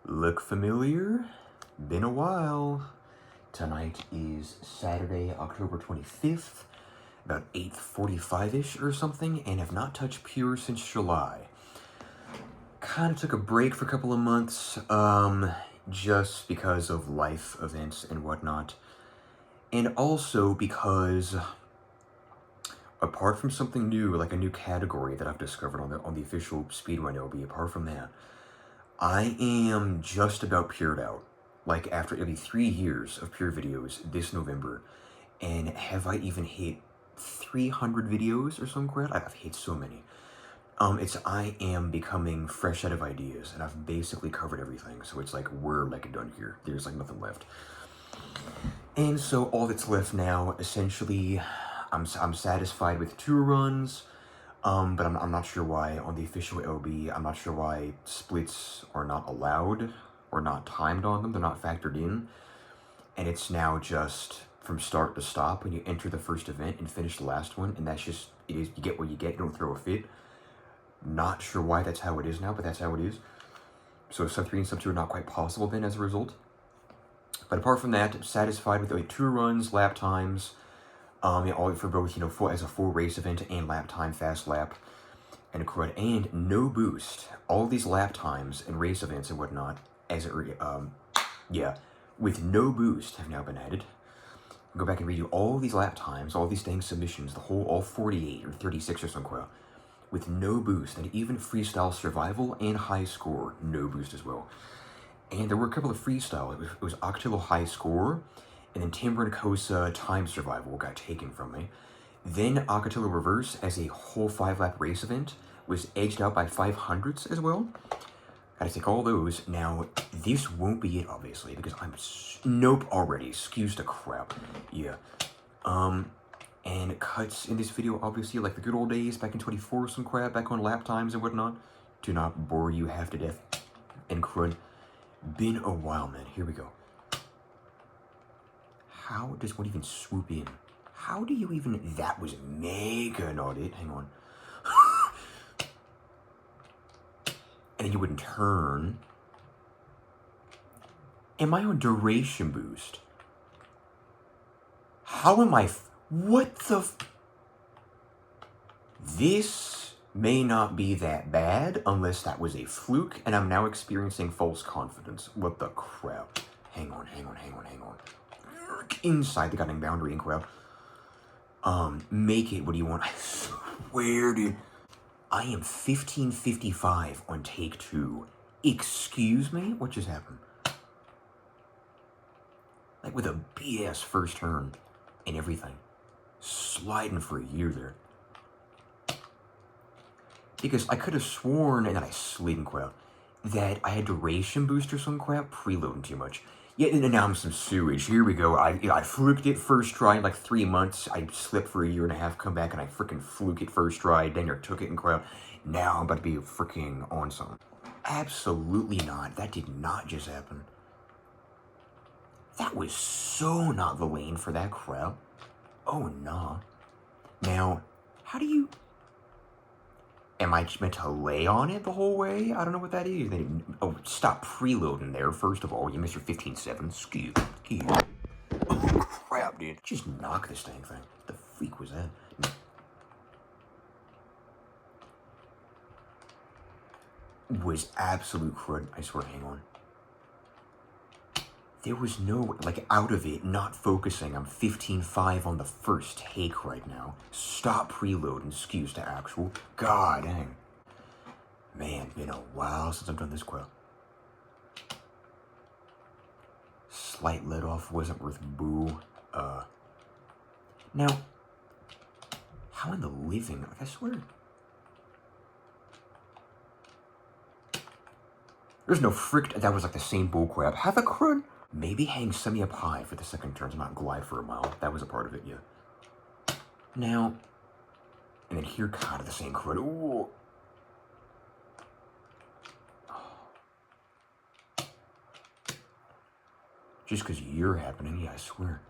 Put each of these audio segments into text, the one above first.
Look familiar? Been a while. Tonight is Saturday, October 25th, about 8:45-ish or something, and have not touched Pure since July. Kind of took a break for a couple of months, just because of life events and whatnot. And also because, apart from something new, like a new category that I've discovered on the official Speedrun LB, apart from that, I am just about pured out. Like, after it'll be 3 years of pure videos this November. And have I even hit 300 videos or some crap? I've hit so many. I am becoming fresh out of ideas, and I've basically covered everything. So it's like, we're like done here. There's like nothing left. And so all that's left now, essentially, I'm satisfied with tour runs. But I'm not sure why on the official LB, I'm not sure why splits are not allowed or not timed on them. They're not factored in. And it's now just from start to stop when you enter the first event and finish the last one. And that's just, it is, you get what you get, you don't throw a fit. Not sure why that's how it is now, but that's how it is. So sub 3 and sub 2 are not quite possible then as a result. But apart from that, I'm satisfied with the tour runs, lap times, all for both, as a full race event and lap time, fast lap, and crud, and no boost. All these lap times and race events and whatnot, with no boost have now been added. Go back and redo all these lap times, all these dang submissions, all 48 or 36 or some crap, with no boost, and even freestyle survival and high score, no boost as well. And there were a couple of freestyle. It was Ocotillo high score, and then Timber and Kosa time survival got taken from me. Then Ocotillo Reverse as a whole 5-lap race event was edged out by 500s as well. Gotta take all those. Now, this won't be it, obviously, because I'm nope already. Excuse the crap. Yeah. And cuts in this video, obviously, like the good old days back in 24 some crap, back on lap times and whatnot. Do not bore you half to death. And crud. Been a while, man. Here we go. How does one even swoop in? How do you even... That was mega not it. Hang on. And then you wouldn't turn. Am I on duration boost? How am I... What the... This may not be that bad unless that was a fluke, and I'm now experiencing false confidence. What the crap? Hang on. Inside the goddamn boundary and crap. Make it. What do you want? I swear, dude. I am 1555 on take 2. Excuse me? What just happened? Like with a BS first turn and everything. Sliding for a year there. Because I could have sworn, and then I slid and crap, that I had duration boost or some crap, preloading too much. Yeah, and now I'm some sewage. Here we go. I fluked it first try in like 3 months. I slipped for a year and a half, come back, and I freaking fluke it first try. Then I took it and crap. Now I'm about to be freaking on something. Absolutely not. That did not just happen. That was so not the lane for that crap. Oh, nah. Now, how do you... Am I meant to lay on it the whole way? I don't know what that is. Oh, stop preloading there, first of all. You missed your 15.7. Excuse me. Oh, crap, dude. Just knock this dang thing. What the freak was that? Was absolute crud. I swear, hang on. There was no, like, out of it, not focusing. I'm 15.5 on the first take right now. Stop preloading, excuse to actual. God dang. Man, been a while since I've done this quell. Slight let off wasn't worth boo. Now, how in the living? Like, I swear. There's no frick. That was like the same bullcrap. Have a crud. Maybe hang semi up high for the second turn, so not glide for a mile. That was a part of it, yeah. Now, and then here, kind of the same crud. Ooh. Just because you're happening, yeah, I swear.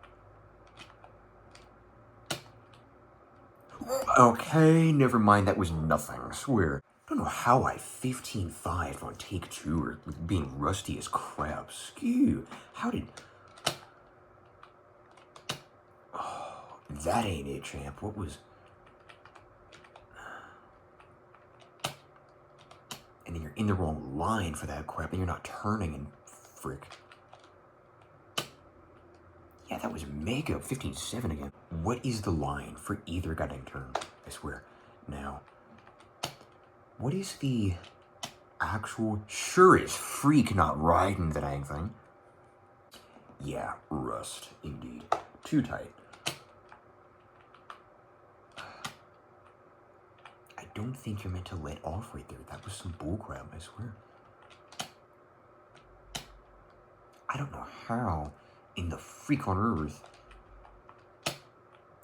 Okay, never mind, that was nothing, I swear. Don't know how I 15-5 on take 2 or being rusty as crap. Skew. How did... Oh, that ain't it, champ. What was... And then you're in the wrong line for that crap, and you're not turning, and frick. Yeah, that was mega. 15-7 again. What is the line for either goddamn turn? I swear. Now, what is the actual... Sure is freak not riding that dang thing. Yeah, rust, indeed. Too tight. I don't think you're meant to let off right there. That was some bullcrap, I swear. I don't know how in the freak on earth.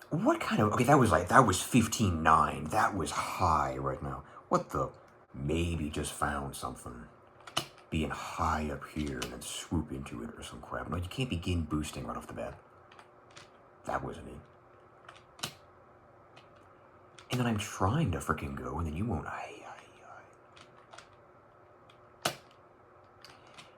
What kind of... Okay, that was 15-9. That was high right now. What the... Maybe just found something. Being high up here and then swoop into it or some crap. No, you can't begin boosting right off the bat. That wasn't it. And then I'm trying to freaking go and then you won't...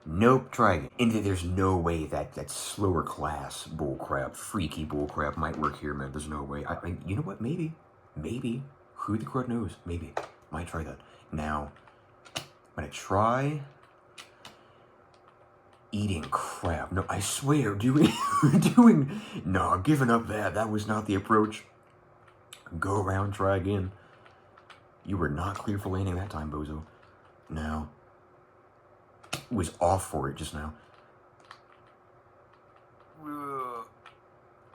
Nope, try again. And there's no way that slower class bullcrap, freaky bullcrap might work here, man. There's no way. You know what? Maybe. Maybe. Who the crud knows? Maybe. Might try that. Now, I'm gonna try eating crap. No, I swear, no, giving up that. That was not the approach. Go around, try again. You were not clear for landing that time, bozo. Now, was off for it just now.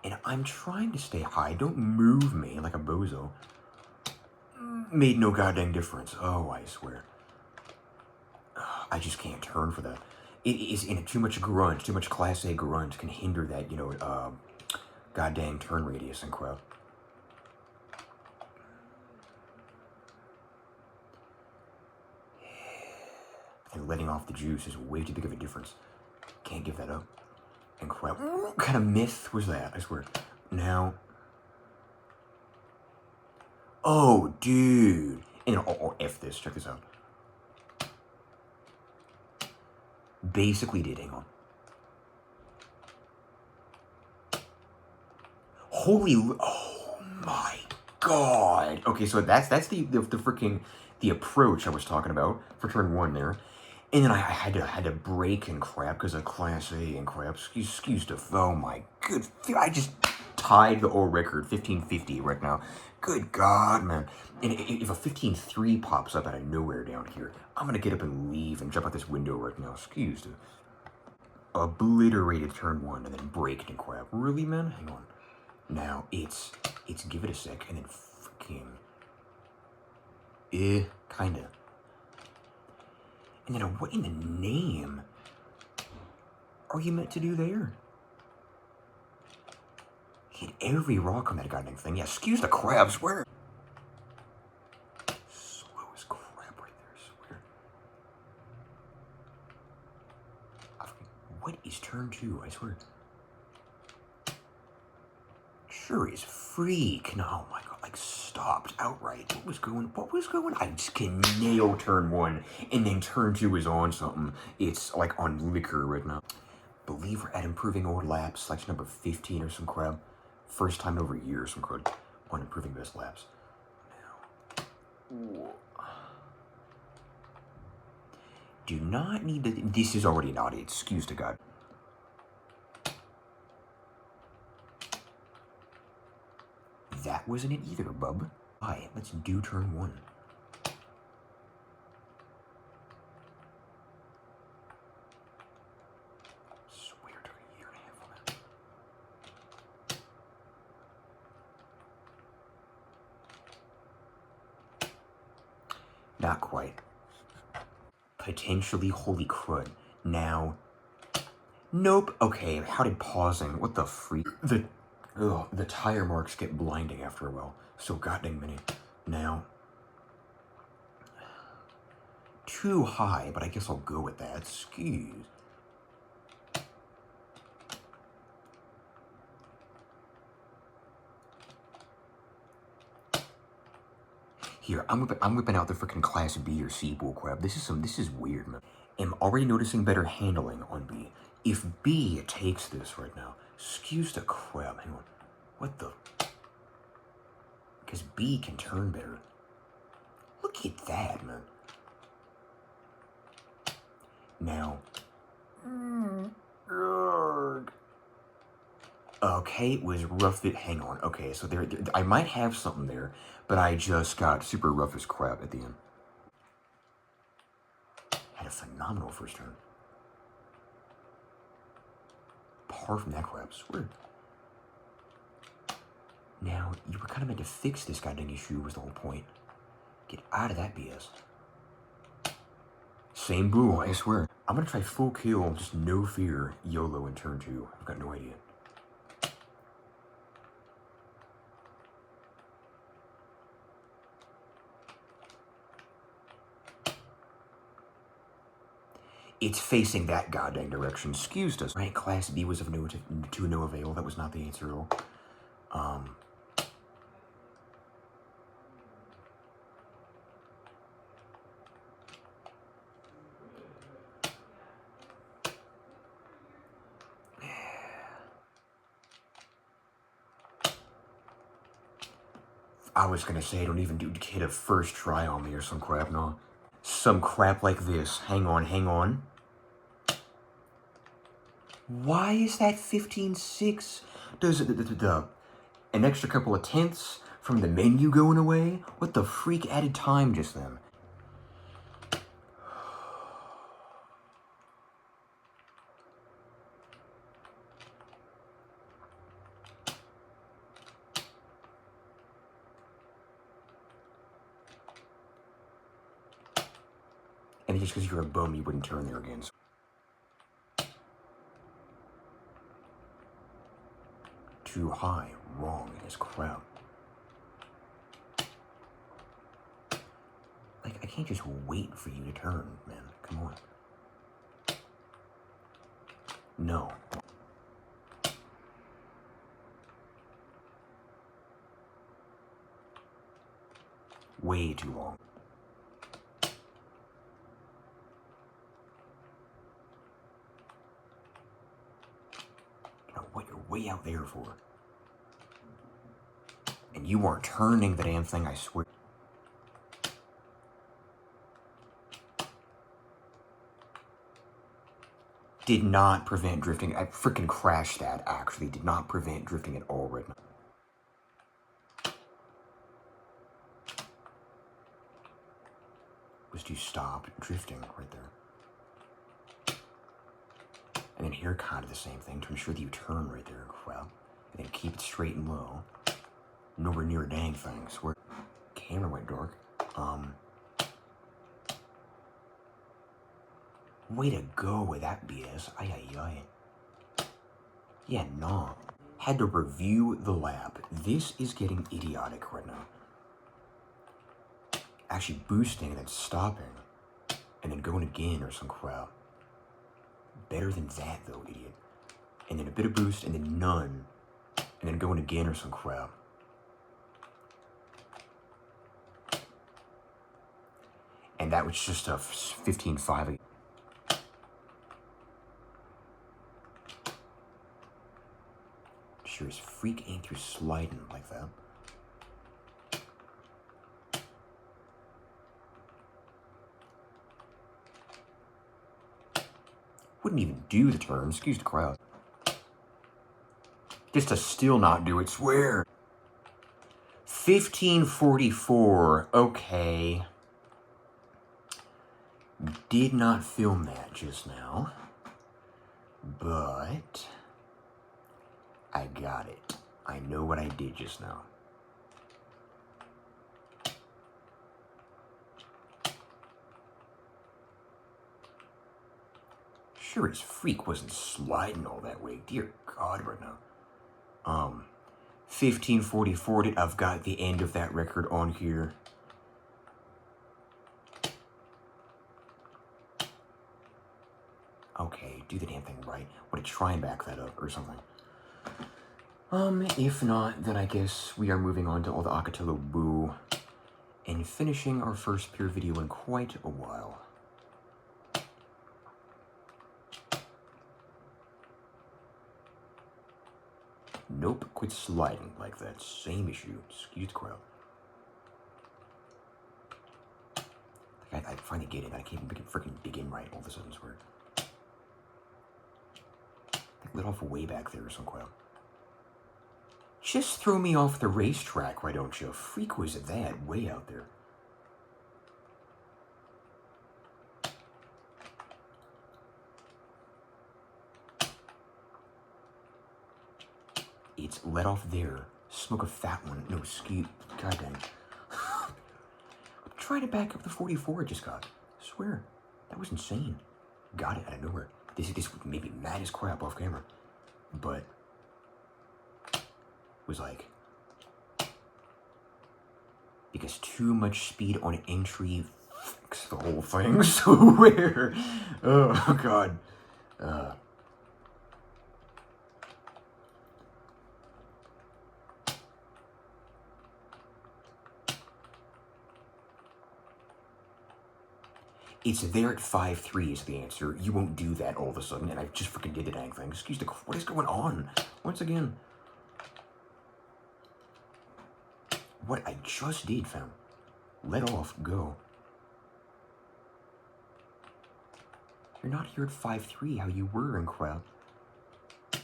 And I'm trying to stay high. Don't move me like a bozo. Made no goddamn difference. Oh, I swear. I just can't turn for that. It is in too much grunt, too much Class A grunt can hinder that, you know, goddamn turn radius and crap. And letting off the juice is way too big of a difference. Can't give that up. And crap. What kind of myth was that? I swear. Now. Oh, dude. And F this. Check this out. Basically did. Hang on. Holy. Oh my god. Okay, so that's the freaking the approach I was talking about for turn 1 there. And then I had to brake and crap because of Class A and crap. Excuse the... Oh my good... I just tied the old record, 1550 right now. Good God, man. And if a 15-3 pops up out of nowhere down here, I'm going to get up and leave and jump out this window right now. Excuse the... Obliterated turn 1 and then braked and crap. Really, man? Hang on. Now, it's give it a sec and then freaking... kinda. And then what in the name are you meant to do there? Hit every rock on that goddamn thing. Yeah, excuse the crabs, where? Slow as crap right there, I swear. What is turn 2, I swear? Sure is freak. No, oh my god, like stopped outright. What was going? I just can nail turn 1 and then turn 2 is on something. It's like on liquor right now. Believe we're at improving old laps, selection number 15 or some crap. First time in over a year, some crud on improving best laps. Now. Do not need to, this is already naughty, excuse to God. That wasn't it either, bub. Alright, let's do turn 1. Swear to a year and a half on that. Not quite. Potentially, holy crud. Now. Nope. Okay, how did pausing? What the freak? The tire marks get blinding after a while. So goddamn many. Now. Too high, but I guess I'll go with that. Excuse. Here, I'm whipping out the freaking Class B or C bullcrap. This is weird, man. I'm already noticing better handling on B. If B takes this right now, excuse the crap, hang on. What the? Because B can turn better. Look at that, man. Now, okay, it was rough. Hang on. Okay, so there, I might have something there, but I just got super rough as crap at the end. Had a phenomenal first turn. Par from that crap, swear. Now, you were kind of meant to fix this goddamn issue was the whole point. Get out of that BS. Same boo, I swear. I'm gonna try full kill, just no fear, YOLO in turn 2. I've got no idea. It's facing that goddamn direction. Excuse us. Right, Class B was of to no avail. That was not the answer at all. I was gonna say, don't even hit a first try on me or some crap, no. Some crap like this. Hang on, hang on. Why is that 15.6? Does an extra couple of tenths from the menu going away? What the freak added time just then? And just because you're a bum, you wouldn't turn there again. Too high, wrong as crap. Like, I can't just wait for you to turn, man. Come on. No. Way too long. You know what you're way out there for. And you aren't turning the damn thing, I swear. Did not prevent drifting. I freaking crashed that, actually. Did not prevent drifting at all right now. Was to stop drifting right there. And then here, kind of the same thing, to ensure that you turn right there, crap. And then keep it straight and low. Nowhere near a dang thing, swear. Camera went dark. Way to go with that BS. Ay. Yeah, nah. Had to review the lap. This is getting idiotic right now. Actually boosting and then stopping. And then going again or some crap. Better than that though, idiot. And then a bit of boost and then none. And then going again or some crap. And that was just a 15.5. Sure as freak ain't through sliding like that. Wouldn't even do the turn, excuse the crowd. Just to still not do it, swear. 15.44, okay. Did not film that just now, but I got it. I know what I did just now. Sure as freak wasn't sliding all that way. Dear God, right now. 15.44, I've got the end of that record on here. Okay, do the damn thing right. Would try and back that up or something. If not, then I guess we are moving on to all the Ocotillo Boo and finishing our first pure video in quite a while. Nope, quit sliding like that. Same issue. Excuse the crowd. Like I finally get it. I can't even freaking begin right all of a sudden, swear. Like lit off way back there or some crowd. Just throw me off the racetrack, why don't you? Freak was that way out there. It's let off there. Smoke a fat one. No, ski. God dang. I'm trying to back up the 44 I just got. I swear. That was insane. Got it out of nowhere. This made me mad as crap off camera. But was like, because too much speed on entry fucks the whole thing. Swear. Oh god. It's there at 5.3 is the answer. You won't do that all of a sudden, and I just freaking did the dang thing. Excuse the... What is going on? Once again. What I just did, fam. Let off, go. You're not here at 5.3 how you were in crowd.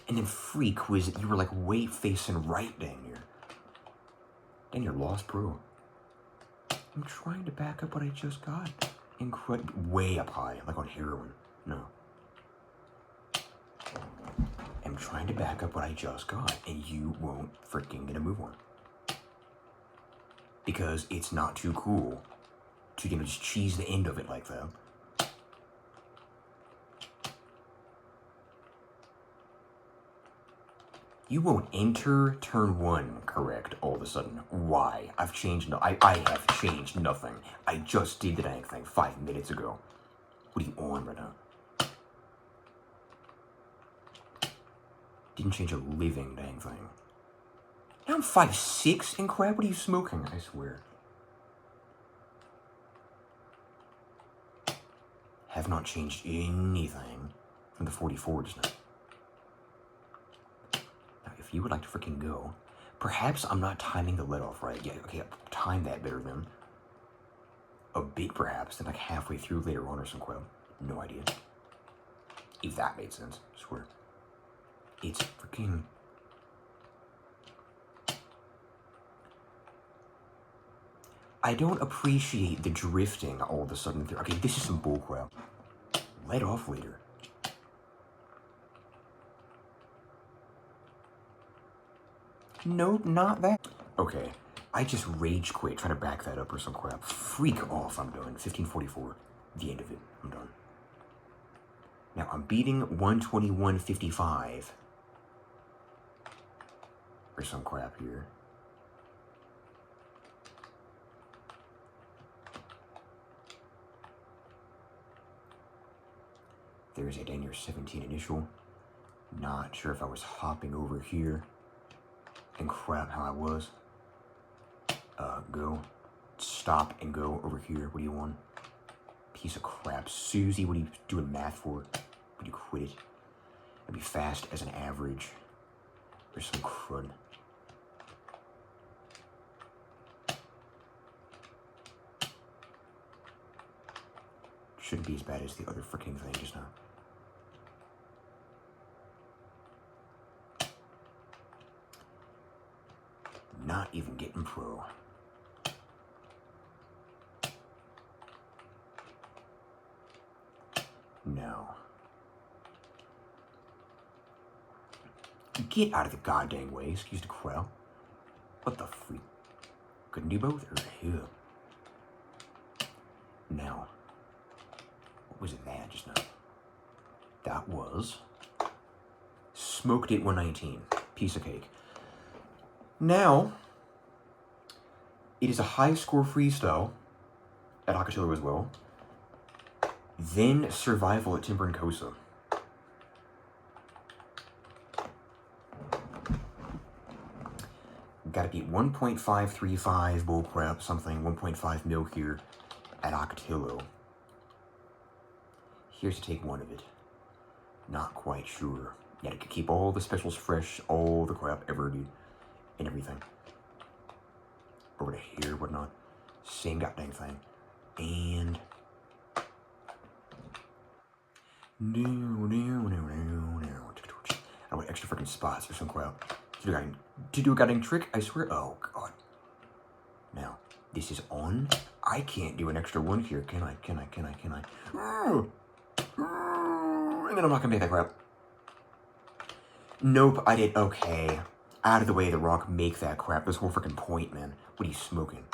And then freak was you were like way facing right dang near. Dang, you're lost, bro. I'm trying to back up what I just got. Incredible, way up high, like on heroin. No. I'm trying to back up what I just got, and you won't freaking get a move on. Because it's not too cool to, just cheese the end of it like that. You won't enter turn 1 correct all of a sudden. Why? I've changed I have changed nothing. I just did the dang thing 5 minutes ago. What are you on right now? Didn't change a living dang thing. Now I'm 5'6" and crap, what are you smoking? I swear. Have not changed anything from the 44 just now. If you would like to freaking go, perhaps I'm not timing the let off right. Yeah, okay, I'll time that better than a bit, perhaps, then like halfway through later on or some crap. No idea. If that made sense, I swear. It's freaking... I don't appreciate the drifting all of a sudden. Okay, this is some bullcrap. Let off later. Nope, not that. Okay, I just rage quit trying to back that up or some crap. Freak off, I'm done. 15:44, the end of it, I'm done. Now, I'm beating 121.55. Or some crap here. There's a dang near 17 initial. Not sure if I was hopping over here. And crap how I was. Go. Stop and go over here. What do you want? Piece of crap. Susie, what are you doing math for? Would you quit it? I'd be fast as an average. There's some crud. Shouldn't be as bad as the other freaking thing just now. Not even getting pro. No. Get out of the goddamn way, excuse the crowd. What the freak? Couldn't do both, or here. Now. What was that just now? That was... Smoked it 119. Piece of cake. Now, it is a high score freestyle at Ocotillo as well. Then survival at Timber and Kosa. gotta beat 1.535 bullcrap, something, 1.5 mil here at Ocotillo. Here's to take one of it. Not quite sure. Yeah, to keep all the specials fresh, all the crap ever, dude. And everything. Over to here, whatnot. Same goddamn thing. And... I want extra freaking spots or some crap. To do a goddamn trick, I swear. Oh, God. Now, this is on. I can't do an extra one here, can I? Can I? And then I'm not gonna make that crap. Nope, I did. Okay. Out of the way, the rock, make that crap. This whole freaking point, man. What are you smoking?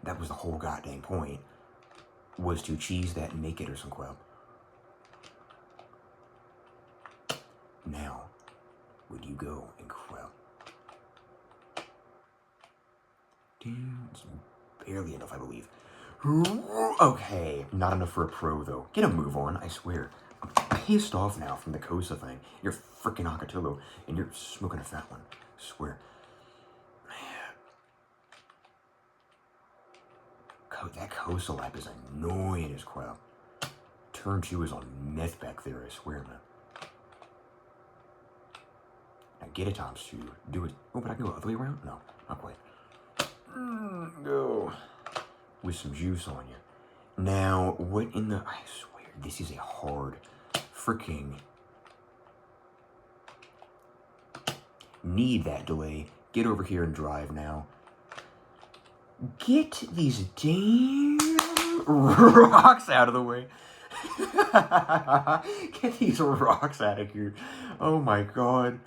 That was the whole goddamn point. Was to cheese that and make it or some crap. Now, would you go and crap? It's barely enough, I believe. Okay, not enough for a pro, though. Get a move on, I swear. I'm pissed off now from the Kosa thing. You're freaking Ocotillo, and you're smoking a fat one. I swear. That Kosa lap is annoying as crap. Turn 2 is on meth back there, I swear, man. Now get it times 2. Do it. Oh, but I can go the other way around? No, not quite. Go. With some juice on you. Now, what in the... I swear, this is a hard freaking... Need that delay. Get over here and drive now. Get these damn rocks out of the way. Get these rocks out of here. Oh my God.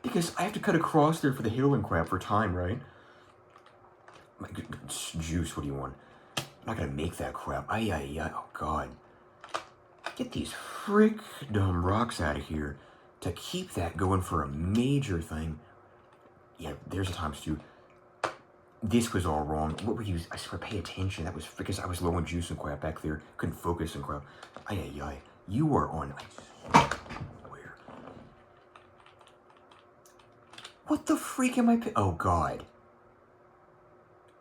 Because I have to cut across there for the hill and crap for time, right? Juice, what do you want? I'm not gonna make that crap. Oh God. Get these frick dumb rocks out of here to keep that going for a major thing. Yeah, there's a times 2. This was all wrong. What were you? I swear, pay attention. That was because I was low on juice and crap back there. Couldn't focus and crap. You are on. Where? What the freak am I? Oh God.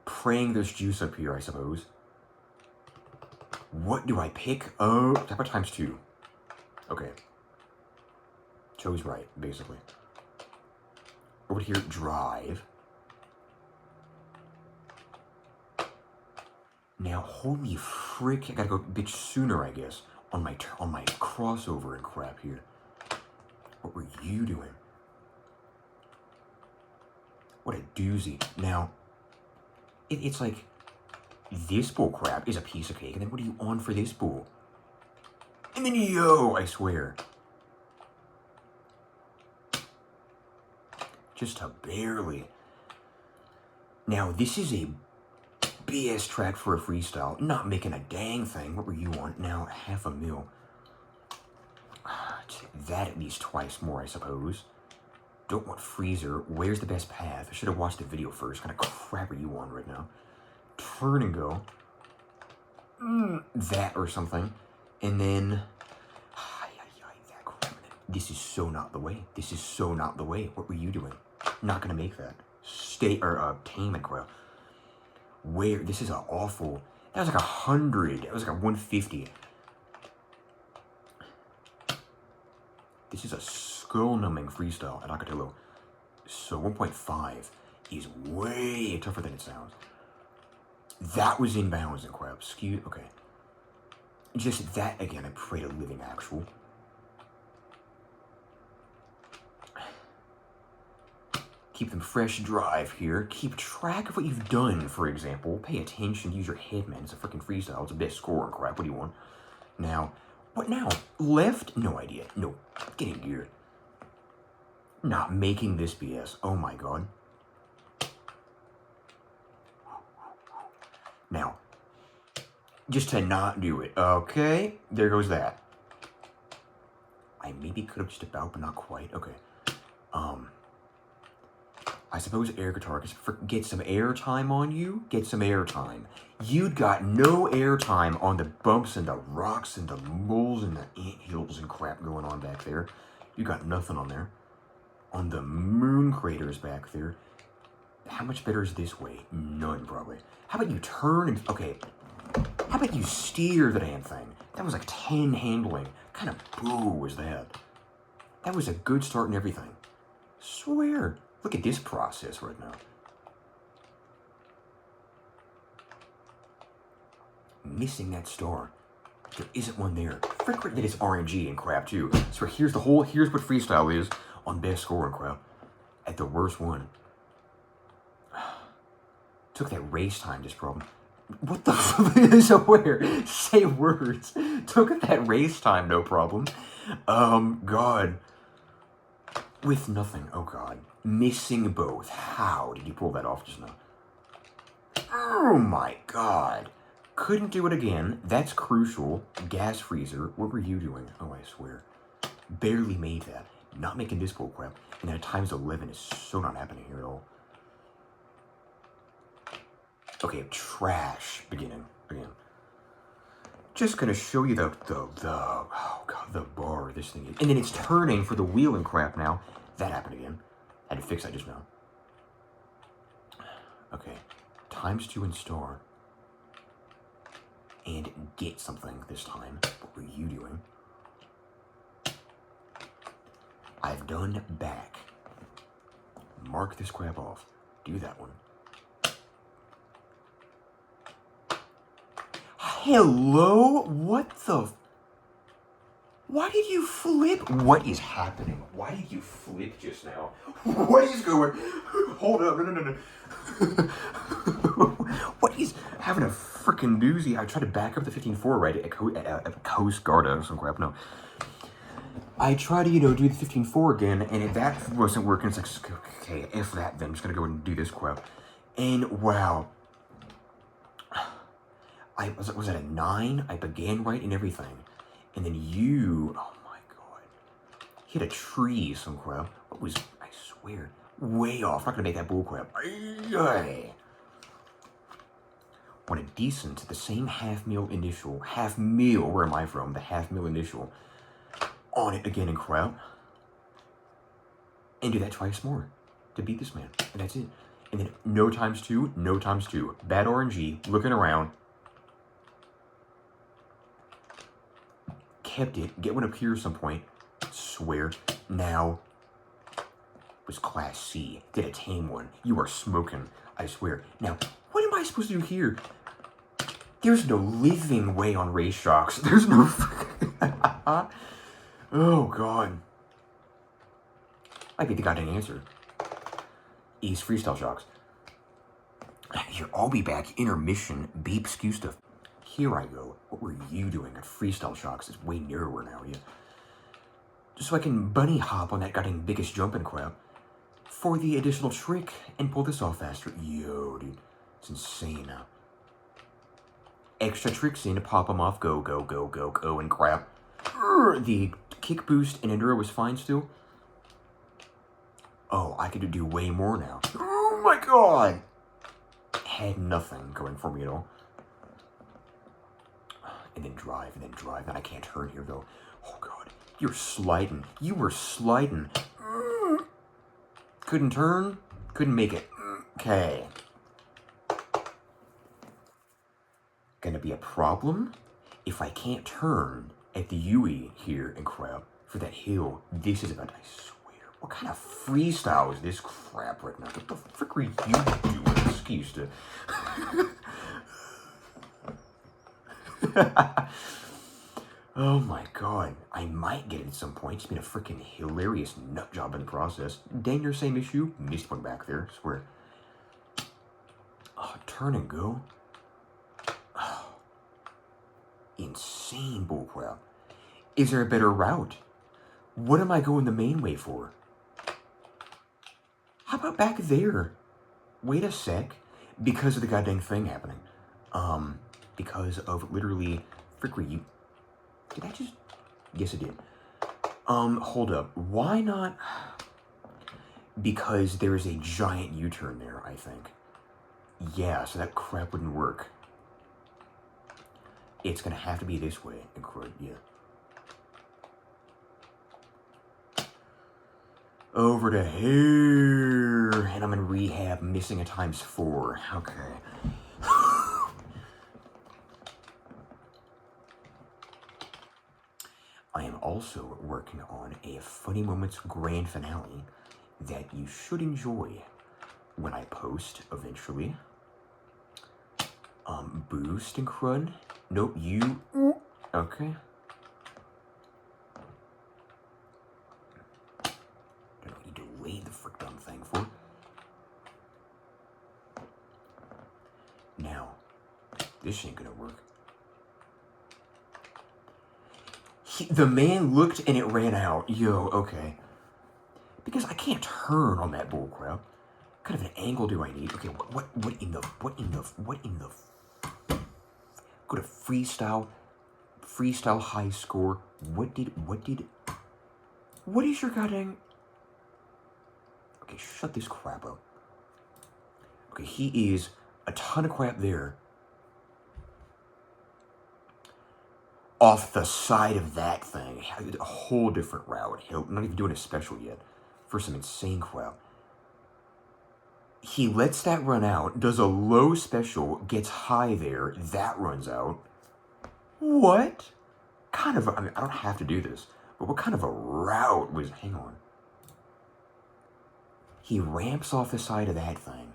Praying there's juice up here, I suppose. What do I pick? Oh, how about times 2? Okay. Chose right, basically. Over here, drive. Now, holy frick, I gotta go a bit sooner, I guess, on my crossover and crap here. What were you doing? What a doozy. Now, it's like, this bull crap is a piece of cake, and then what are you on for this bull? And then, yo, I swear. Just a barely. Now, this is a BS track for a freestyle. Not making a dang thing. What were you on? Now, half a mil. That at least twice more, I suppose. Don't want freezer. Where's the best path? I should have watched the video first. What kind of crap are you on right now? Turn and go. That or something. And then... that crap. This is so not the way. This is so not the way. What were you doing? Not gonna make that. Tame and crap. Where? This is an awful... That was like 100. That was like a 150. This is a skull-numbing freestyle at Ocotillo. So 1.5 is way tougher than it sounds. That was inbounds and crap. Okay. Just that again, I pray to living actual. Keep them fresh, drive here. Keep track of what you've done, for example. Pay attention, use your head, man. It's a freaking freestyle. It's a best score and crap. What do you want? Now, what now? Left? No idea. No. Get in gear. Not making this BS. Oh my God. Now, just to not do it. Okay, there goes that. I maybe could have just about, but not quite. Okay. I suppose air guitar, get some air time on you. Get some air time. You'd got no air time on the bumps and the rocks and the moles and the anthills and crap going on back there. You got nothing on there. on the moon craters back there. How much better is this way? None, probably. How about you turn and... Okay. How about you steer the damn thing? That was like 10 handling. What kind of boo was that? That was a good start and everything. Swear. Look at this process right now. Missing that star. There isn't one there. Frick that it's RNG and crap too. So here's what freestyle is on best score and crap. At the worst one. Took that race time, this problem. What the fuck? So where? Say words. Took that race time, no problem. God. With nothing. Oh, God. Missing both. How did you pull that off just now? Oh, my God. Couldn't do it again. That's crucial. Gas freezer. What were you doing? Oh, I swear. Barely made that. Not making this bull crap. And then at times 11 is so not happening here at all. Okay, trash beginning again. Just gonna show you the oh God, the bar this thing is. And then it's turning for the wheel and crap now. That happened again. Had to fix that just now. Okay, ×2 and star. And get something this time. What were you doing? I've done back. Mark this crap off. Do that one. Hello? What the... Why did you flip? What is happening? Why did you flip just now? What is going... Hold up. No. What is... Having a freaking doozy. I tried to back up the 15.4 right at Kosa Garda or some crap. No. I tried to, do the 15.4 again, and if that wasn't working, it's like, okay, if that, then I'm just going to go and do this crap. And, wow... was it a 9? I began right and everything. And then you, oh my God, hit a tree, some crap. What was, I swear, way off. I'm not gonna make that bull crap. Want a decent, the same half mil, where am I from? The half mil initial. On it again and crap. And do that twice more to beat this man. And that's it. And then no ×2, no ×2. Bad RNG, looking around. Kept it, get one up here at some point, swear, now, was Class C, did a tame one, you are smoking, I swear. Now, what am I supposed to do here? There's no living way on race shocks, there's no, oh God. I get the goddamn answer. East freestyle shocks. Here, I'll be back, intermission, beep skew stuff. Here I go. What were you doing at freestyle shocks? It's way narrower now, yeah. Just so I can bunny hop on that goddamn biggest jumping crap for the additional trick and pull this off faster. Yo, dude. It's insane now. Extra tricks in to pop them off. Go, and crap. The kick boost and enduro was fine still. Oh, I could do way more now. Oh my God. Had nothing going for me at all. And then drive, and I can't turn here, though. Oh, God. You're sliding. You were sliding. Couldn't turn. Couldn't make it. Okay. Gonna be a problem if I can't turn at the UE here and crap for that hill. This is about, I swear. What kind of freestyle is this crap right now? What the frick are you doing? Excuse to... Oh my God, I might get it at some point. It's been a freaking hilarious nut job in the process. Dang, your same issue. Missed one back there, I swear. Oh, turn and go. Oh, insane bullcrap. Is there a better route? What am I going the main way for? How about back there? Wait a sec. Because of the goddamn thing happening. Because of literally... Frick, were you... Did I just... Yes, it did. Hold up. Why not... Because there is a giant U-turn there, I think. Yeah, so that crap wouldn't work. It's gonna have to be this way. Yeah. over to here, and I'm in rehab, missing a ×4. Okay. I am also working on a Funny Moments grand finale that you should enjoy when I post eventually. Boost and crud. Nope, you. Okay. Don't need to lay the frick dumb thing for. Now, this ain't gonna work. The man looked and it ran out. Yo, okay. Because I can't turn on that bullcrap. What kind of an angle do I need? Okay, what in the go to freestyle high score. What is your goddamn? Okay, shut this crap up. Okay, he is a ton of crap there. Off the side of that thing, a whole different route. He'll not even doing a special yet for some insane crap. He lets that run out, does a low special, gets high there, that runs out. What kind of, I mean, I don't have to do this, but what kind of a route was, hang on. He ramps off the side of that thing.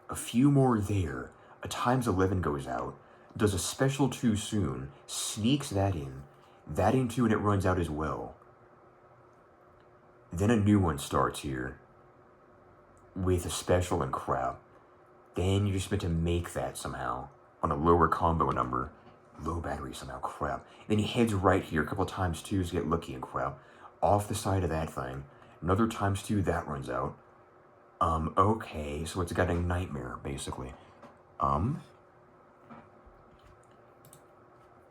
A few more there, a ×11 goes out, does a special too soon, sneaks that into, and it runs out as well. Then a new one starts here with a special and crap. Then you're just meant to make that somehow on a lower combo number. Low battery somehow, crap. Then he heads right here, a couple of ×2s to get lucky and crap. Off the side of that thing. Another ×2, that runs out. Okay, so it's a goddamn nightmare, basically.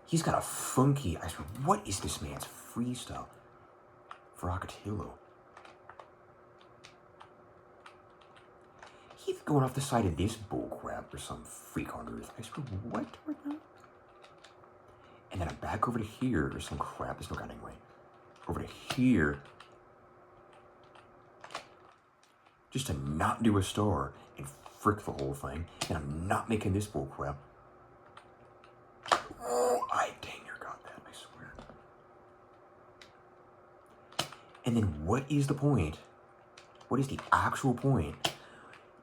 He's got a funky, I swear, what is this man's freestyle for Ocotillo? He's going off the side of this bullcrap or some freak on earth. I swear, what right now? And then I'm back over to here or some crap. There's no goddamn way. Over to here. Just to not do a star and frick the whole thing. And I'm not making this bullcrap. Oh, I dang near got that, I swear. And then what is the point? What is the actual point?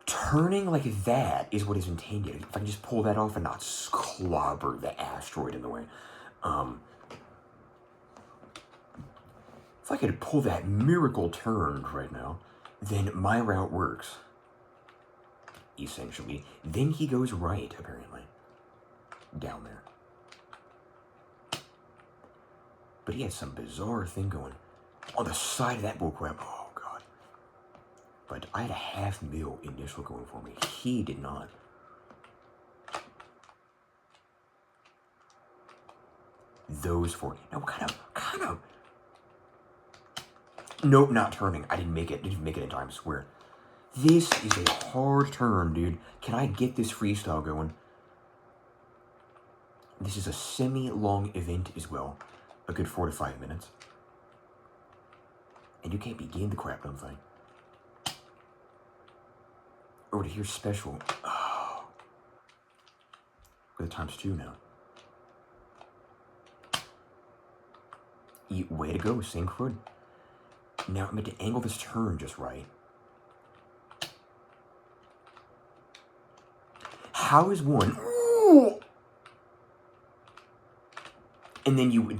Turning like that is what is intended. If I can just pull that off and not clobber the asteroid in the way. If I could pull that miracle turn right now, then my route works. Essentially. Then he goes right, apparently. Down there. But he had some bizarre thing going on the side of that bullcrap. Oh, God. But I had a $500,000 initial going for me. He did not. Those four. Now, kind of. Nope, not turning. I didn't make it. Didn't make it in time, I swear. This is a hard turn, dude. Can I get this freestyle going? This is a semi-long event as well. A good 4 to 5 minutes. And you can't begin the crap dumb thing. Over to here, special. Oh. With a ×2 now. Way to go, same crud. Now I'm meant to angle this turn just right. How is one? Ooh! And then you had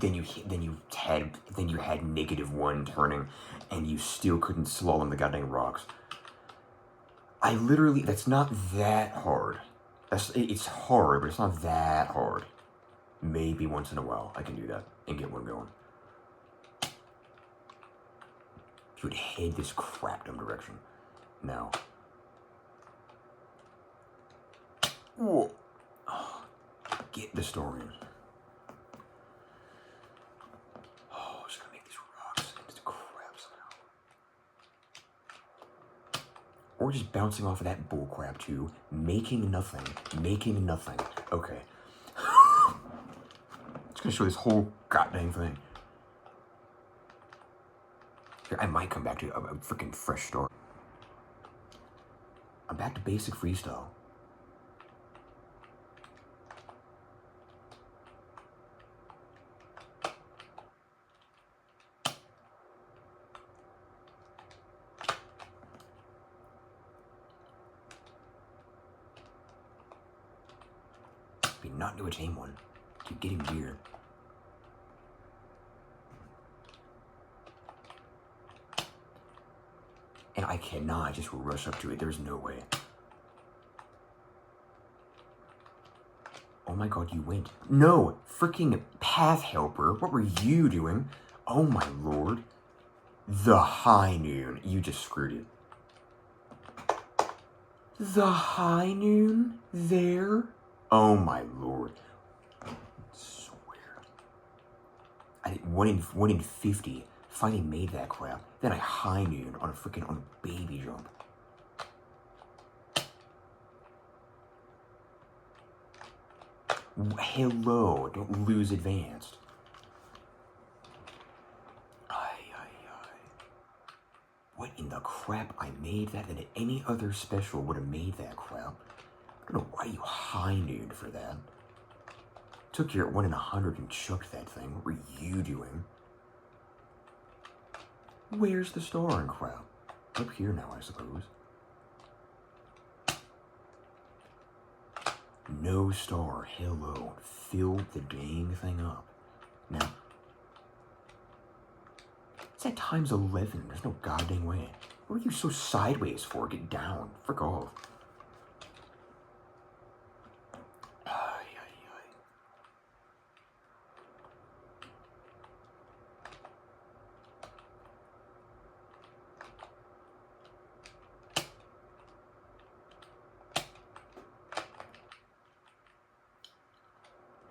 -1 turning, and you still couldn't slalom the goddamn rocks. I literally, that's not that hard. It's hard, but it's not that hard. Maybe once in a while I can do that and get one going. You would head this crap dumb direction. Now. Whoa. Oh, get the story in. Oh, just gonna make these rocks into crap somehow. Or just bouncing off of that bull crap too. Making nothing. Okay. Just gonna show this whole goddamn thing. I might come back to a freaking fresh start. I'm back to basic freestyle. Be not to attain one. Keep getting gear. And I cannot just rush up to it. There's no way. Oh my god, you went. No! Freaking path helper. What were you doing? Oh my lord. The high noon. You just screwed it. The high noon? There? Oh my lord. I swear. I did 1 in 50. Finally made that crap. Then I high noon on a baby jump. Hello, don't lose advanced. What in the crap? I made that, and any other special would have made that crap. I don't know why you high nooned for that. Took your 1 in 100 and chucked that thing. What were you doing? Where's the star and crap? Up here now, I suppose. No star. Hello. Fill the dang thing up. Now, it's at times 11. There's no goddamn way. What are you so sideways for? Get down. Frick off.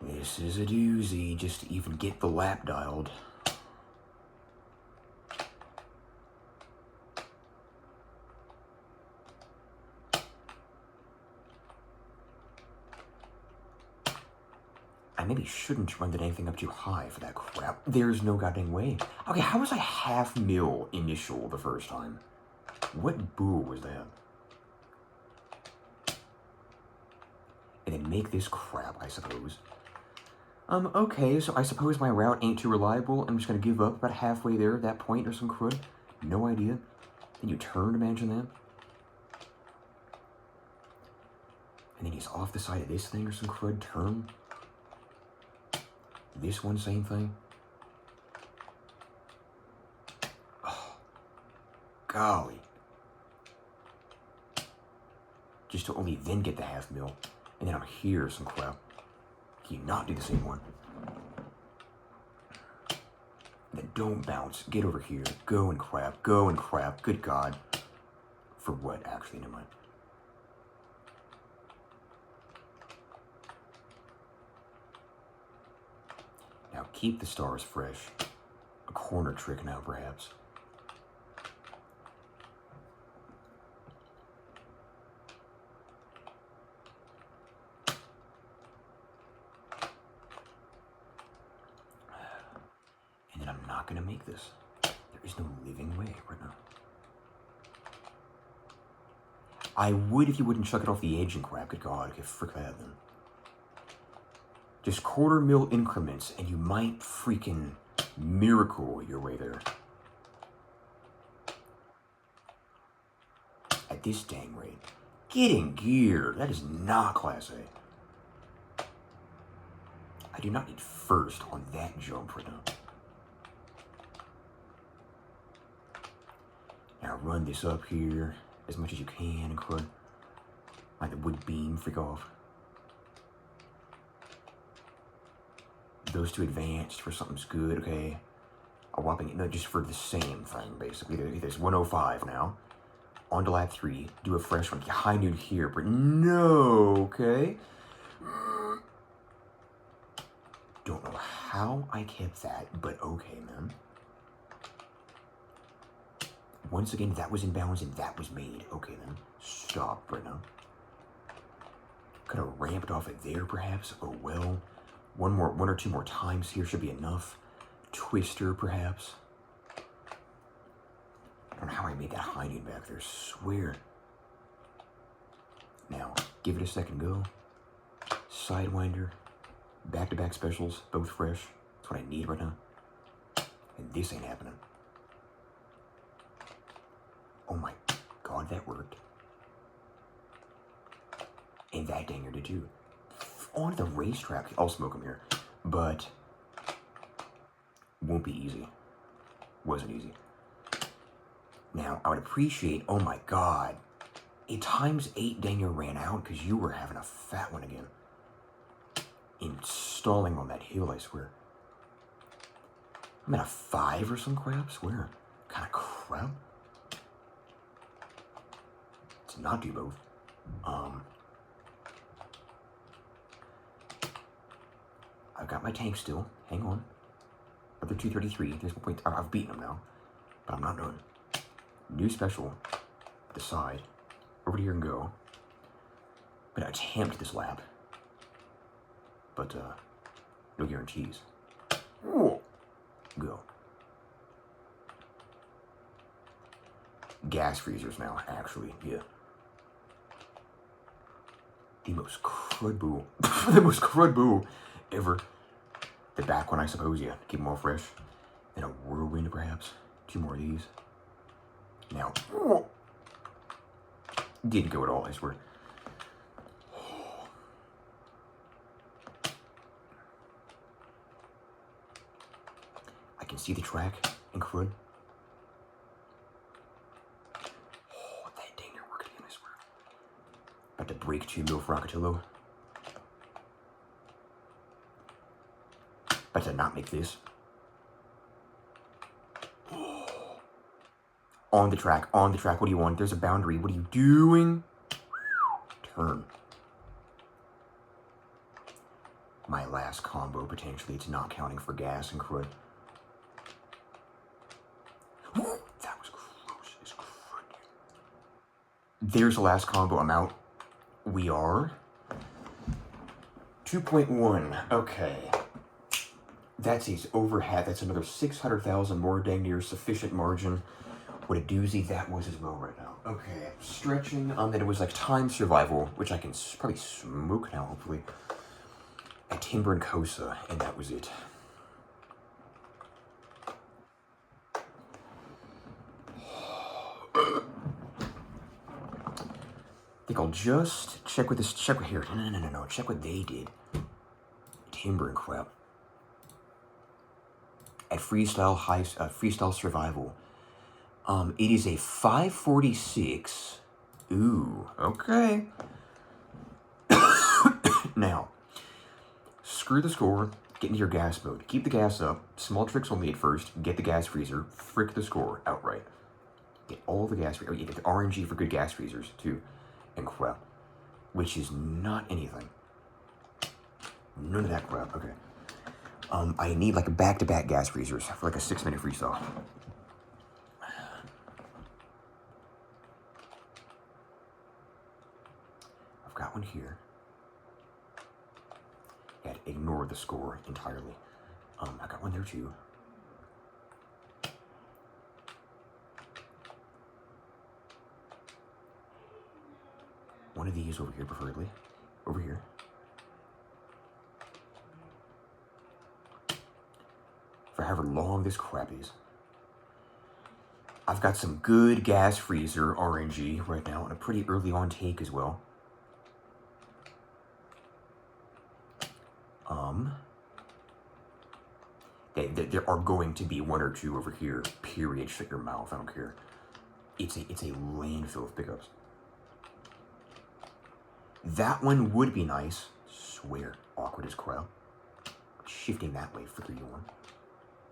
This is a doozy, just to even get the lap dialed. I maybe shouldn't run anything up too high for that crap. There's no goddamn way. Okay, how was I half mil initial the first time? What boo was that? And then make this crap, I suppose. Okay, so I suppose my route ain't too reliable. I'm just gonna give up about halfway there at that point or some crud. No idea. Then you turn, imagine that. And then he's off the side of this thing or some crud, turn. This one, same thing. Oh, golly. Just to only then get the half mil. And then I'm here, some crap. Can you not do the same one? And then don't bounce. Get over here. Go and crap. Go and crap. Good God. For what, actually? Never mind. Now keep the stars fresh. A corner trick now, perhaps. And then I'm not going to make this. There is no living way right now. I would if you wouldn't chuck it off the edge and crap. Good God. Okay, frick that then. Just quarter mil increments, and you might freaking miracle your way there. At this dang rate. Getting gear. That is not Class A. I do not need first on that jump right now. Now run this up here as much as you can and crud. Like the wood beam, freak off. Those two advanced for something's good, okay. A whopping, no, just for the same thing, basically. There's 105 now. On to lap 3, do a fresh one. High noon here, but no, okay. Don't know how I kept that, but okay, man. Once again, that was in bounds and that was made. Okay, then. Stop right now. Could have ramped off it there, perhaps. Oh, well. One or two more times here should be enough. Twister, perhaps. I don't know how I made that hind end back there, swear. Now, give it a second go. Sidewinder. Back-to-back specials, both fresh. That's what I need right now. And this ain't happening. Oh my god, that worked. And that danger did too. On the racetrack, I'll smoke him here. But won't be easy. Wasn't easy. Now, I would appreciate, oh my god, a ×8 danger ran out because you were having a fat one again. Installing on that hill, I swear. I'm at a 5 or some crap, swear. Kind of crap. Let's not do both. I've got my tank still. Hang on. Other 233. There's my point. I've beaten him now. But I'm not done. New special. Decide. Over here and go. I'm gonna attempt this lap. But, no guarantees. Ooh. Go. Gas freezers now, actually. Yeah. The most crud boo. The most crud boo ever. The back one, I suppose, yeah. Keep them all fresh. Then a whirlwind, perhaps. 2 more of these. Now. Didn't go at all, I swear. I can see the track and crud. Oh, that dang near worked again, I swear. About to break 2 mil for Ocotillo. About to not make this. On the track, on the track. What do you want? There's a boundary. What are you doing? Turn. My last combo, potentially. It's not counting for gas and crud. That was close as crud. There's the last combo. I'm out. We are 2.1. Okay. That's his overhead. That's another 600,000 more, dang near sufficient margin. What a doozy that was as well right now. Okay, stretching. Then it was like time survival, which I can probably smoke now, hopefully. At Timber and Kosa, and that was it. I think I'll just check with this. Check with here. No. Check what they did. Timber and crap. At Freestyle Freestyle Survival. It is a 546. Ooh, okay. Now, screw the score. Get into your gas mode. Keep the gas up. Small tricks only at first. Get the gas freezer. Frick the score outright. Get all the gas freezers. You get the RNG for good gas freezers too, and crap, which is not anything. None of that crap. Okay. I need like a back-to-back gas freezers for like a 6-minute freestyle. I've got one here. Yeah, ignore the score entirely. I got one there too. One of these over here, preferably. Over here. For however long this crap is. I've got some good gas freezer RNG right now, and a pretty early on take as well. There are going to be 1 or 2 over here. Period. Shut your mouth. I don't care. It's a landfill of pickups. That one would be nice. Swear. Awkward as crap. Shifting that way for 3 to 1.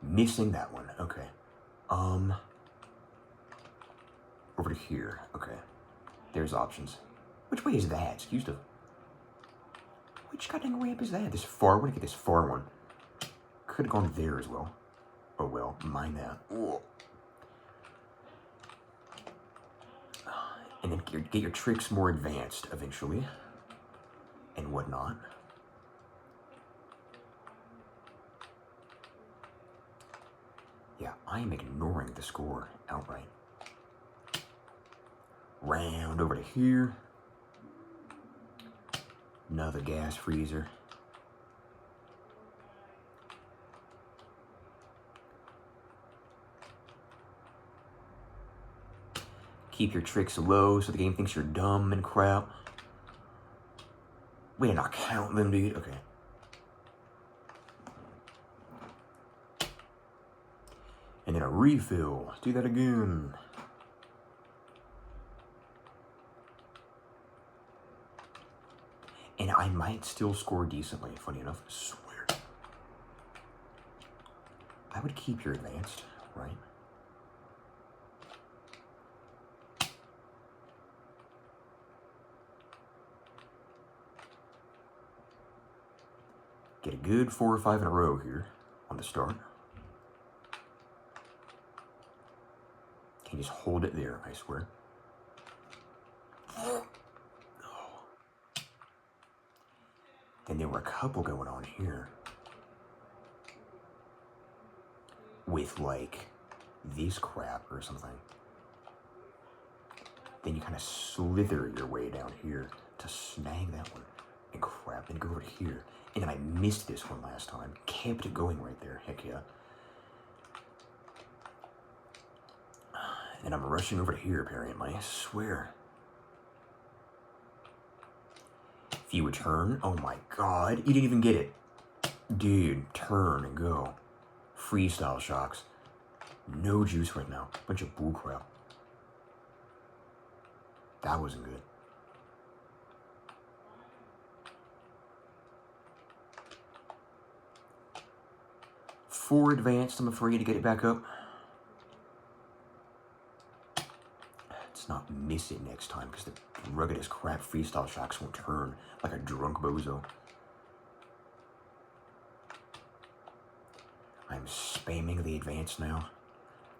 Missing that one. Okay. Over to here. Okay. There's options. Which way is that? Excuse the... Which goddamn ramp is that? This far one? Get this far one. Could have gone there as well. Oh well, mind that. Ooh. And then get your tricks more advanced eventually. And whatnot. Yeah, I am ignoring the score outright. Round over to here. Another gas freezer. Keep your tricks low so the game thinks you're dumb and crap. We did not count them, dude. Okay. And then a refill. Let's do that again. And I might still score decently, funny enough. I swear. I would keep your advanced, right? Get a good 4 or 5 in a row here on the start. Can you just hold it there, I swear. Then there were a couple going on here. With like this crap or something. Then you kind of slither your way down here to snag that one. And crap, then go over here. And then I missed this one last time. Kept it going right there. Heck yeah. And I'm rushing over to here, apparently. I swear. If you would turn. Oh my god. You didn't even get it. Dude, turn and go. Freestyle shocks. No juice right now. Bunch of bullcrap. That wasn't good. For advanced, I'm afraid to get it back up. Let's not miss it next time because the rugged as crap freestyle shocks won't turn like a drunk bozo. I'm spamming the advance now.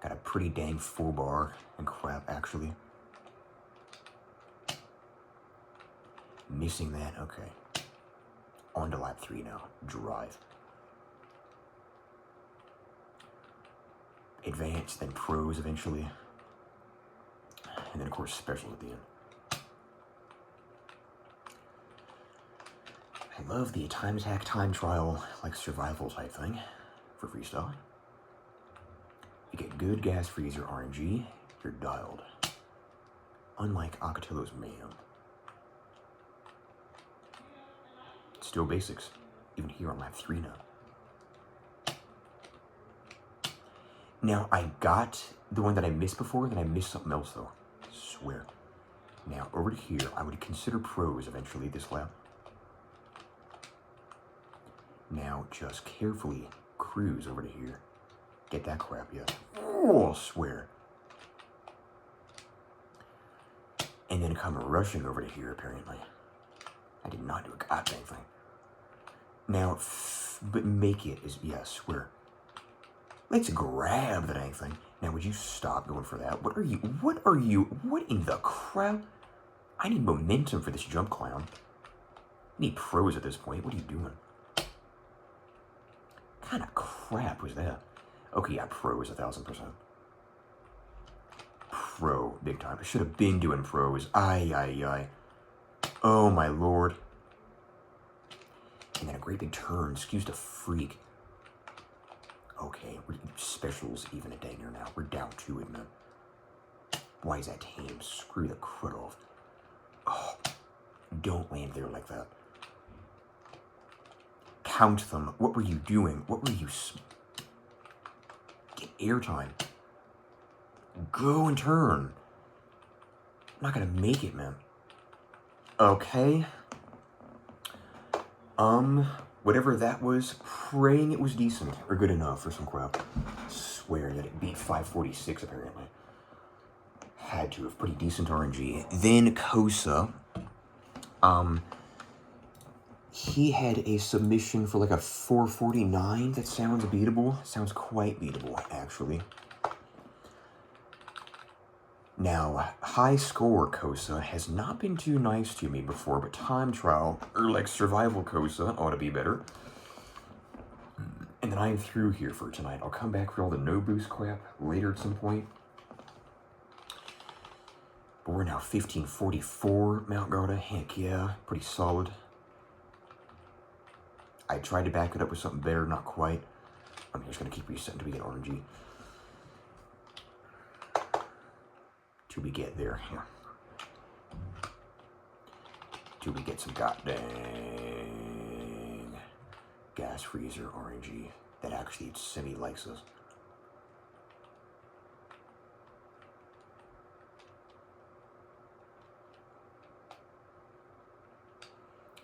Got a pretty dang full bar and crap, actually. Missing that, okay. On to lap 3 now. Drive. Advanced, then pros eventually. And then, of course, specials at the end. I love the time attack, time trial, like survival type thing for freestyle. You get good gas freezer RNG, you're dialed. Unlike Ocotillo's Mayhem. Still basics, even here on lap 3 now. Now, I got the one that I missed before, then I missed something else, though. I swear. Now, over to here, I would consider pros eventually this lap. Now, just carefully cruise over to here. Get that crap, yeah. Oh, I swear. And then come rushing over to here, apparently. I did not do a goddamn thing. Now, but make it is, yeah, I swear. Let's grab the dang thing. Now, would you stop going for that? What in the crap? I need momentum for this jump clown. I need pros at this point. What are you doing? What kind of crap was that? Okay, yeah, pros 1000%. Pro, big time. I should have been doing pros. Aye. Oh, my lord. And then a great big turn. Excuse the freak. Okay, we're specials even a day near now. We're down 2 in them. Why is that tame? Screw the crud off. Oh, don't land there like that. Count them. What were you doing? What were you... Get airtime. Go and turn. I'm not gonna make it, man. Okay. Whatever that was, praying it was decent or good enough for some crap. Swear that it beat 546 apparently. Had to have pretty decent RNG. Then Kosa, he had a submission for like a 449 that sounds beatable. Sounds quite beatable, actually. Now, high score Kosa has not been too nice to me before, but time trial, or like survival Kosa, ought to be better. And then I'm through here for tonight. I'll come back for all the no boost crap later at some point. But we're We're now 1544 Mount Garda. Heck yeah, pretty solid. I tried to back it up with something better, not quite. I'm just gonna keep resetting until we get RNG. Till we get there, yeah. Till we get some goddamn gas freezer RNG that actually semi-likes us.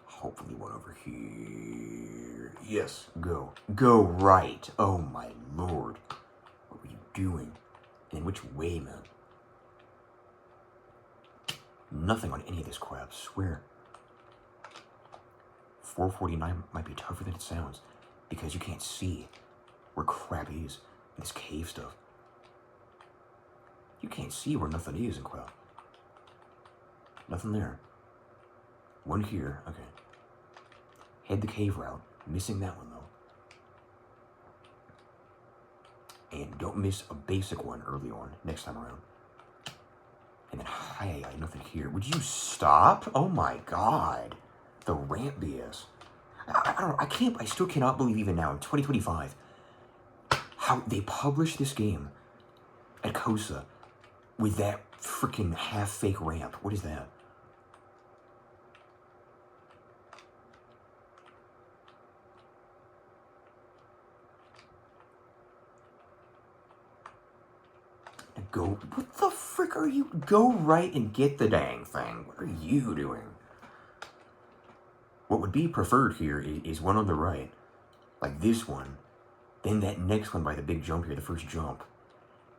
Hopefully one over here. Yes, go. Go right. Oh my lord. What were you doing? And which way, man? Nothing on any of this crap, swear. 449 might be tougher than it sounds, because you can't see where crap is in this cave stuff. You can't see where nothing is in crap. Nothing there. One here, okay. Head the cave route, missing that one though. And don't miss a basic one early on, next time around. And then, hi, nothing here. Would you stop? Oh my god. The ramp BS. I don't know, I still cannot believe even now, in 2025, how they published this game at Kosa with that freaking half-fake ramp. What is that? Go, what the frick are you? Go right and get the dang thing. What are you doing? What would be preferred here is one on the right, like this one, then that next one by the big jump here, the first jump.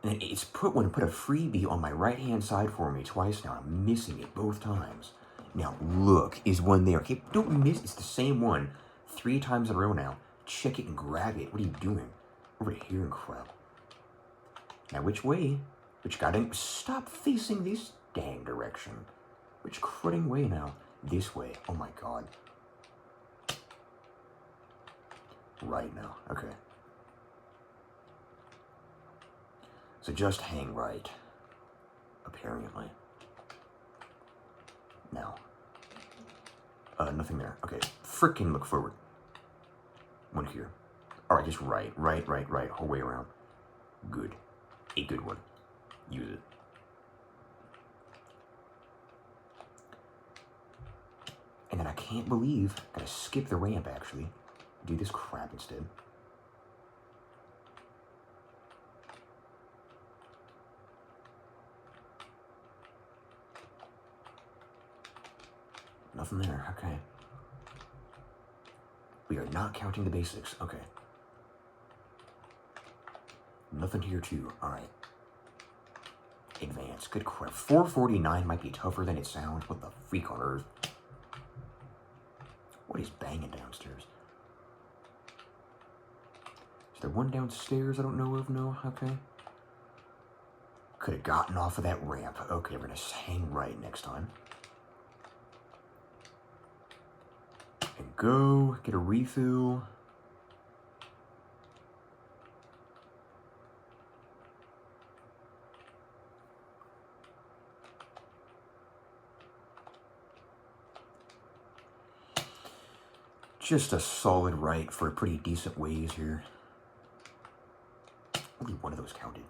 And then it's put a freebie on my right-hand side for me twice now. I'm missing it both times. Now, look, is one there. Okay, don't miss, it's the same one 3 times in a row now. Check it and grab it. What are you doing? Over here and crap. Now, which way? Which goddamn, stop facing this dang direction. Which cruding way now? This way. Oh my god. Right now. Okay. So just hang right. Apparently. Now. Nothing there. Okay. Frickin' look forward. One here. Alright, just right. Whole way around. Good. A good one. Use it. And then I can't believe I gotta skip the ramp actually. Do this crap instead. Nothing there, okay. We are not counting the basics, okay. Nothing here too, alright. Advance, good crap. 449 might be tougher than it sounds. What the freak on earth? What is banging downstairs? Is there one downstairs I don't know of? No, okay. Could have gotten off of that ramp. Okay, we're gonna hang right next time. And go, get a refill. Just a solid right for a pretty decent ways here. Only one of those counted.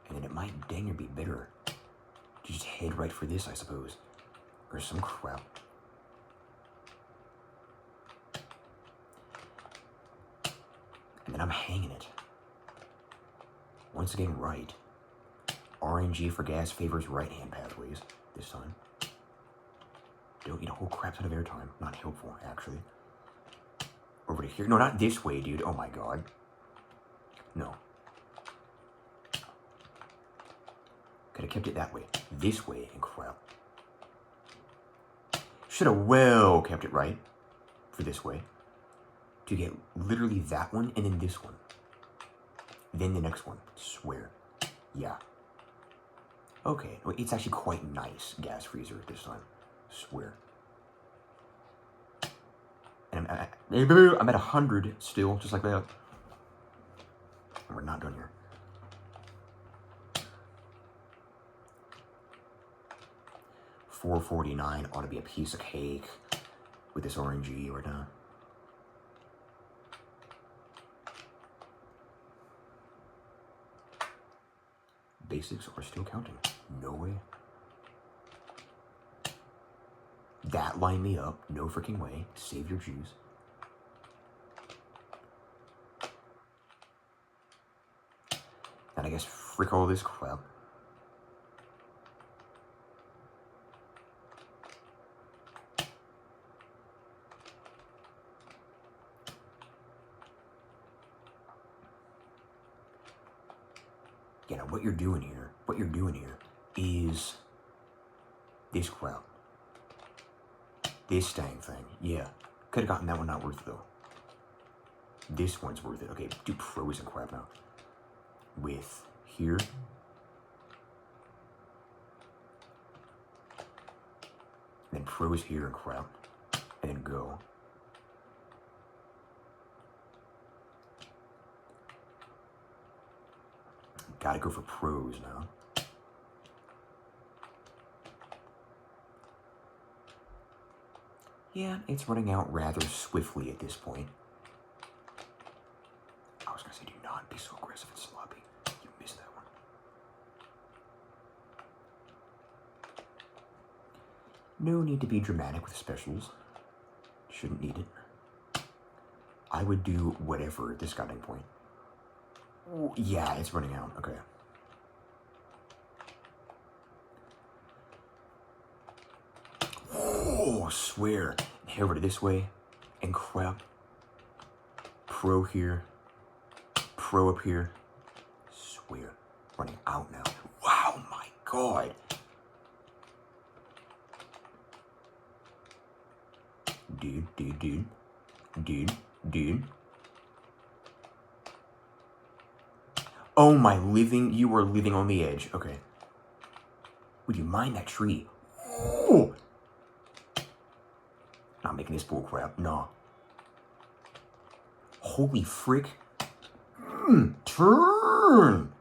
And then it might dang near be better to just head right for this, I suppose. Or some crap. And then I'm hanging it. Once again, right. RNG for gas favors right-hand pathways this time. Don't eat a whole crap ton of airtime. Not helpful, actually. Over to here. No, not this way, dude. Oh my god. No. Could have kept it that way. This way and crap. Should have well kept it right for this way. to get literally that one and then this one. Then the next one. Swear. Yeah. Okay. Well, it's actually quite nice gas freezer this time. Swear. And I'm at 100 still, just like that. And we're not done here. $4.49 ought to be a piece of cake with this RNG right now. Basics are still counting. No way. That lined me up. No freaking way. Save your juice. And I guess frick all this crap. Yeah, now what you're doing here is this crap. This dang thing, yeah. Could have gotten that one, not worth it though. This one's worth it. Okay, do pros and crap now. With here. Then pros here and crap. And then go. Gotta go for pros now. Yeah, it's running out rather swiftly at this point. I was gonna say, do not be so aggressive and sloppy. You missed that one. No need to be dramatic with specials. Shouldn't need it. I would do whatever at this goddamn point. Yeah, it's running out. Okay. Oh, swear. Head over to this way and crap. Pro here. Pro up here. Swear. Running out now. Wow, my God. Dude. Oh my living, you are living on the edge. Okay. Would you mind that tree? Oh! Not making this bull crap. No. Holy frick. Turn.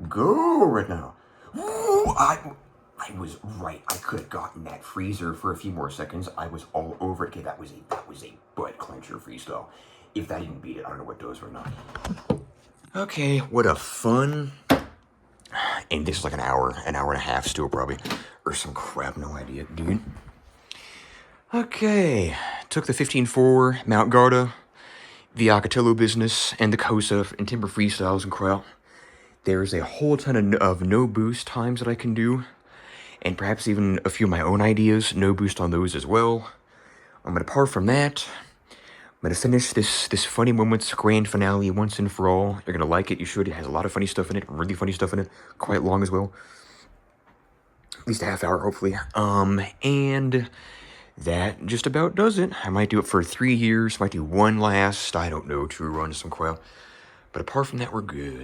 Go right now. Ooh, I was right. I could have gotten that freezer for a few more seconds. I was all over it. Okay, that was a butt clencher freestyle. If that didn't beat it, I don't know what does right now. Okay, what a fun. And this is like an hour and a half still probably. Or some crap, no idea, dude. Okay, took the 15.4 Mount Garda, the Ocotillo business, and the Kosa and Timber Freestyles and crap. There's a whole ton of no boost times that I can do. And perhaps even a few of my own ideas, no boost on those as well. Apart from that, I'm gonna finish this Funny Moments grand finale once and for all. You're gonna like it, you should. It has a lot of funny stuff in it, really funny stuff in it, quite long as well. At least a half hour, hopefully. And that just about does it. I might do it for 3 years, might do one last, I don't know, 2 runs, some crap. But apart from that, we're good.